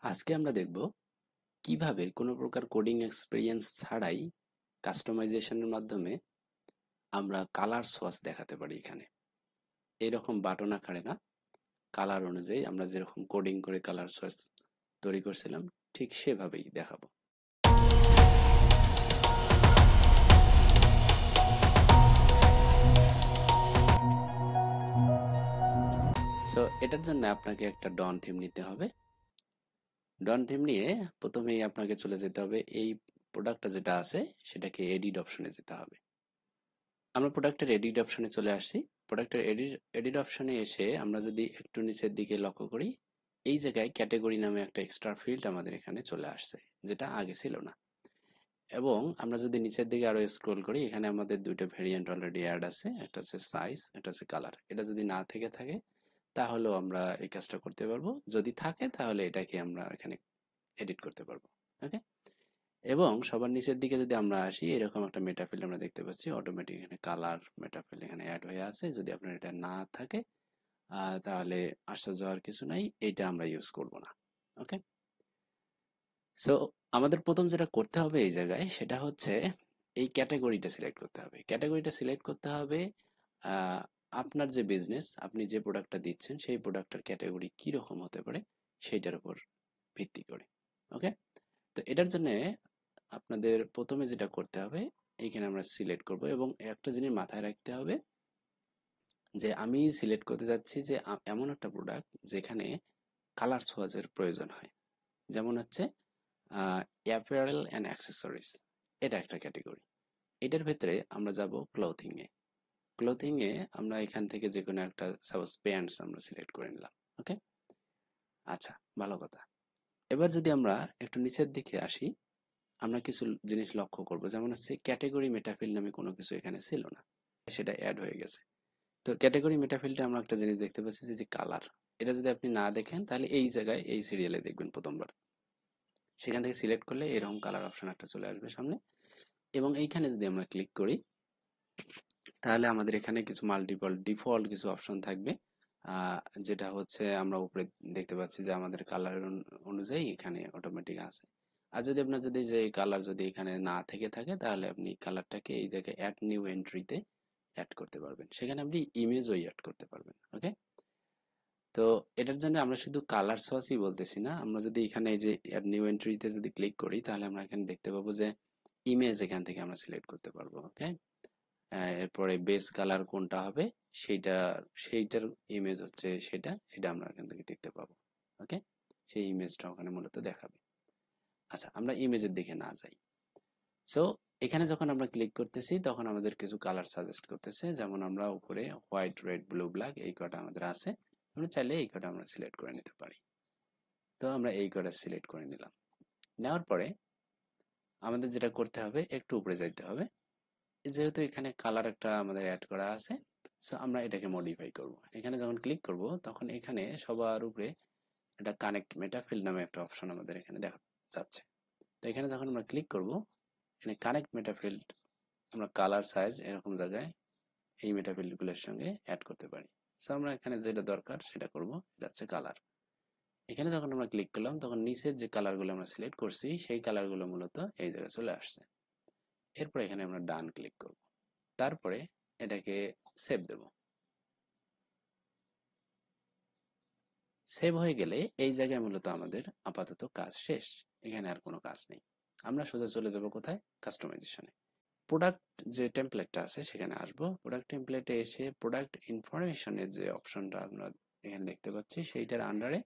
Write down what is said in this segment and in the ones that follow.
আজকে আমরা দেখব কিভাবে কোনো প্রকার কোডিং এক্সপেরিয়েন্স ছাড়াই কাস্টমাইজেশনের মাধ্যমে আমরা কালার সোয়াচ দেখাতে পারি। এখানে এইরকম বাটন আকারে না, কালার অনুযায়ী আমরা যেরকম কোডিং করে কালার সোয়াচ তৈরি করছিলাম ঠিক সেভাবেই দেখাবো। সো এটার জন্য আপনাকে একটা ডন থিম নিতে হবে। ডন থিম নিয়ে প্রথমেই আপনাকে চলে যেতে হবে এই প্রোডাক্টটা যেটা আছে সেটাকে এডিট অপশনে যেতে হবে। আমরা প্রোডাক্টের এডিট অপশনে চলে আসছি। প্রোডাক্টের এডিট অপশনে এসে আমরা যদি একটু নিচের দিকে লক্ষ্য করি, এই জায়গায় ক্যাটাগরি নামে একটা এক্সট্রা ফিল্ড আমাদের এখানে চলে আসছে, যেটা আগে ছিল না। এবং আমরা যদি নিচের দিকে আরো স্ক্রল করি, এখানে আমাদের দুইটা ভেরিয়েন্ট অলরেডি অ্যাড আছে, একটা হচ্ছে সাইজ, একটা হচ্ছে কালার। এটা যদি না থেকে থাকে তাহলেও আমরা এই কাজটা করতে পারবো, যদি থাকে তাহলে এটাকে আমরা এখানে এডিট করতে পারবো। ওকে। এবং সবার নিচের দিকে যদি আমরা আসি, এরকম একটা মেটাফিল্ড আমরা দেখতে পাচ্ছি, অটোমেটিক এখানে কালার মেটাফিল্ড এখানে অ্যাড হয়ে আছে। যদি আপনার এটা না থাকে তাহলে আশ্চর্য হওয়ার কিছু নাই, এইটা আমরা ইউজ করব না। ওকে। সো আমাদের প্রথম যেটা করতে হবে এই জায়গায় সেটা হচ্ছে এই ক্যাটাগরিটা সিলেক্ট করতে হবে। ক্যাটাগরিটা সিলেক্ট করতে হবে আহ, আপনার যে বিজনেস, আপনি যে প্রোডাক্টটা দিচ্ছেন সেই প্রোডাক্টের ক্যাটাগরি কি রকম হতে পারে সেইটার উপর ভিত্তি করে। ওকে। তো এটার জন্য আপনাদের প্রথমে যেটা করতে হবে, এইখানে আমরা সিলেক্ট করব এবং একটা জিনিস মাথায় রাখতে হবে যে আমি সিলেক্ট করতে যাচ্ছি যে এমন একটা প্রোডাক্ট যেখানে কালার সোয়াচের প্রয়োজন হয়। যেমন হচ্ছে অ্যাপারেল অ্যান্ড অ্যাক্সেসরিজ, এটা একটা ক্যাটাগরি। এটার ভেতরে আমরা যাব ক্লোথিং এ। ক্লোথিং এ আমরা এখান থেকে যে কোনো একটা সাপোজ প্যান্টস আমরা সিলেক্ট করে নিলাম। ওকে। আচ্ছা, ভালো কথা। এবার যদি আমরা একটু নিচের দিকে আসি, আমরা কিছু জিনিস লক্ষ্য করব। যেমন হচ্ছে ক্যাটাগরি মেটাফিল্ড নামে কোনো কিছু এখানে ছিল না, সেটা অ্যাড হয়ে গেছে। তো ক্যাটাগরি মেটাফিল্ডে আমরা একটা জিনিস দেখতে পাচ্ছি যে কালার। এটা যদি আপনি না দেখেন তাহলে এই জায়গায় এই সিরিয়ালে দেখবেন প্রথমবার, সেখান থেকে সিলেক্ট করলে এরকম কালার অপশন একটা চলে আসবে সামনে। এবং এইখানে যদি আমরা ক্লিক করি তাহলে আমাদের এখানে কিছু মাল্টিপল ডিফল্ট কিছু অপশন থাকবে, যেটা হচ্ছে আমরা উপরে দেখতে পাচ্ছি যে আমাদের কালার অনুযায়ী এখানে অটোমেটিক আছে। আর যদি আপনার যদি যে কালার যদি এখানে না থেকে থাকে তাহলে আপনি কালারটাকে এই জায়গায় অ্যাড নিউ এন্ট্রিতে অ্যাড করতে পারবেন। সেখানে আপনি ইমেজও অ্যাড করতে পারবেন। ওকে। তো এটার জন্য আমরা শুধু কালার সোয়াচই বলতেছি না, আমরা যদি এখানে এই যে অ্যাড নিউ এন্ট্রিতে যদি ক্লিক করি তাহলে আমরা এখানে দেখতে পাবো যে ইমেজ এখান থেকে আমরা সিলেক্ট করতে পারবো। ওকে। এরপরে বেস কালার কোনটা হবে সেইটার ইমেজ হচ্ছে সেটা সেটা আমরা এখান থেকে দেখতে পাবো। ওকে। সেই ইমেজটা ওখানে মূলত দেখাবে। আচ্ছা, আমরা ইমেজের দিকে না যাই। সো এখানে যখন আমরা ক্লিক করতেছি তখন আমাদের কিছু কালার সাজেস্ট করতেছে, যেমন আমরা উপরে হোয়াইট, রেড, ব্লু, ব্ল্যাক এই কটা আমাদের আছে। আমরা চাইলে এই কটা আমরা সিলেক্ট করে নিতে পারি। তো আমরা এই কটা সিলেক্ট করে নিলাম। নেওয়ার পরে আমাদের যেটা করতে হবে, একটু উপরে যাইতে হবে। যেহেতু এখানে কালার একটা আমাদের অ্যাড করা আছে, সো আমরা এটাকে মডিফাই করব। এখানে যখন ক্লিক করব তখন এখানে সবার উপরে একটা কানেক্ট মেটাফিল্ড নামে একটা অপশন আমাদের এখানে দেখা যাচ্ছে। তো এখানে যখন আমরা ক্লিক করব, এখানে কানেক্ট মেটাফিল্ড আমরা কালার সাইজ এরকম জায়গায় এই মেটাফিল্ডগুলোর সঙ্গে অ্যাড করতে পারি। সো আমরা এখানে যেটা দরকার সেটা করব, এটা হচ্ছে কালার। এখানে যখন আমরা ক্লিক করলাম তখন নিচের যে কালারগুলো আমরা সিলেক্ট করছি সেই কালারগুলো মূলত এই জায়গায় চলে আসছে। এরপর এখানে আমরা ডান ক্লিক করব, তারপরে এটাকে সেভ দেব। সেভ হয়ে গেলে এই জায়গায় মূলত আমাদের আপাতত কাজ শেষ। এখানে আর কোনো কাজ নেই। আমরা সোজা চলে যাব কোথায়? কাস্টমাইজেশনে। প্রোডাক্ট যে টেমপ্লেটটা আছে সেখানে আসবো। প্রোডাক্ট টেমপ্লেটে এসে প্রোডাক্ট ইনফরমেশনের যে অপশনটা আমরা এখানে দেখতে পাচ্ছি সেইটার আন্ডারে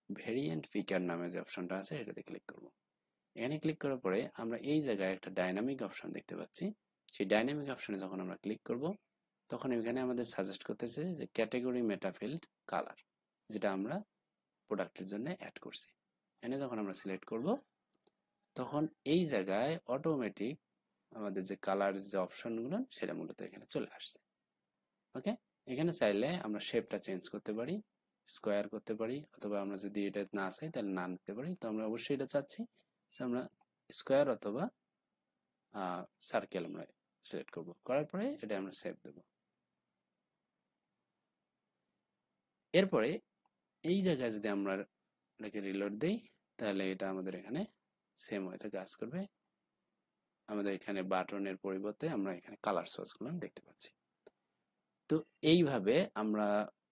ভেরিয়েন্ট পিকার নামে যে অপশনটা আছে এটাতে ক্লিক করব। এখানে ক্লিক করার পরে আমরা এই জায়গায় একটা ডাইনামিক অপশন দেখতে পাচ্ছি। সেই ডাইনামিক অপশনে যখন আমরা ক্লিক করব তখন এখানে আমাদের সাজেস্ট করতেছে যে ক্যাটাগরি মেটাফিল্ড কালার, যেটা আমরা প্রোডাক্টের জন্য অ্যাড করছি। এখানে যখন আমরা সিলেক্ট করব তখন এই জায়গায় অটোমেটিক আমাদের যে কালার যে অপশনগুলো সেটা মূলত এখানে চলে আসছে। ওকে। এখানে চাইলে আমরা শেপটা চেঞ্জ করতে পারি, স্কোয়ার করতে পারি, অথবা আমরা যদি এটা না চাই তাহলে না নিতে পারি। তো আমরা অবশ্যই এটা চাচ্ছি, আমরা স্কোয়ার অথবা সার্কেল আমরা সিলেক্ট করব। করার পরে এটা আমরা সেভ দেব। এরপরে এই জায়গায় যদি আমরা এটাকে রিলোড দিই তাহলে এটা আমাদের এখানে সেম ওয়েতে কাজ করবে। আমাদের এখানে বাটনের পরিবর্তে আমরা এখানে কালার সোর্সগুলো দেখতে পাচ্ছি। তো এইভাবে আমরা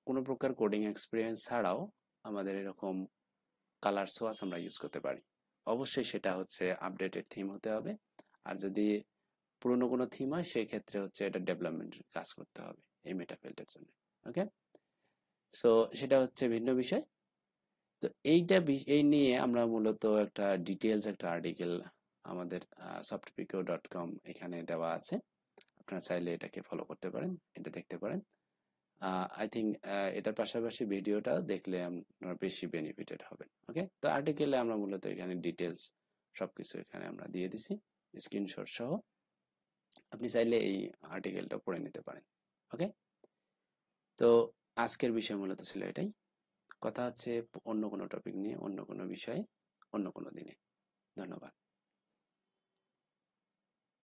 কোনো প্রকার কোডিং এক্সপিরিয়েন্স ছাড়াও আমাদের এরকম কালার সোর্স আমরা ইউজ করতে পারি। অবশ্যই সেটা হচ্ছে আপডেটেড থিম হতে হবে। আর যদি পুরনো কোনো থিম হয় সেই ক্ষেত্রে হচ্ছে এটা ডেভেলপমেন্টের কাজ করতে হবে এই মেটাফিল্ডের জন্য। ওকে, সো সেটা হচ্ছে ভিন্ন বিষয়। তো এই নিয়ে আমরা মূলত একটা ডিটেলস একটা আর্টিকেল আমাদের softpico.com এখানে দেওয়া আছে। আপনারা চাইলে এটাকে ফলো করতে পারেন, এটা দেখতে পারেন। আই থিঙ্ক এটার পাশাপাশি ভিডিওটা দেখলে আপনারা বেশি বেনিফিটেড হবেন। ওকে, তো আর্টিকেলে আমরা মূলত এখানে ডিটেলস সবকিছু এখানে আমরা দিয়ে দিছি স্ক্রিনশট সহ। আপনি চাইলে এই আর্টিকেলটা পড়ে নিতে পারেন। ওকে, তো আজকের বিষয় মূলত ছিল এটাই। কথা হচ্ছে অন্য কোনো টপিক নিয়ে, অন্য কোনো বিষয়ে, অন্য কোনো দিনে।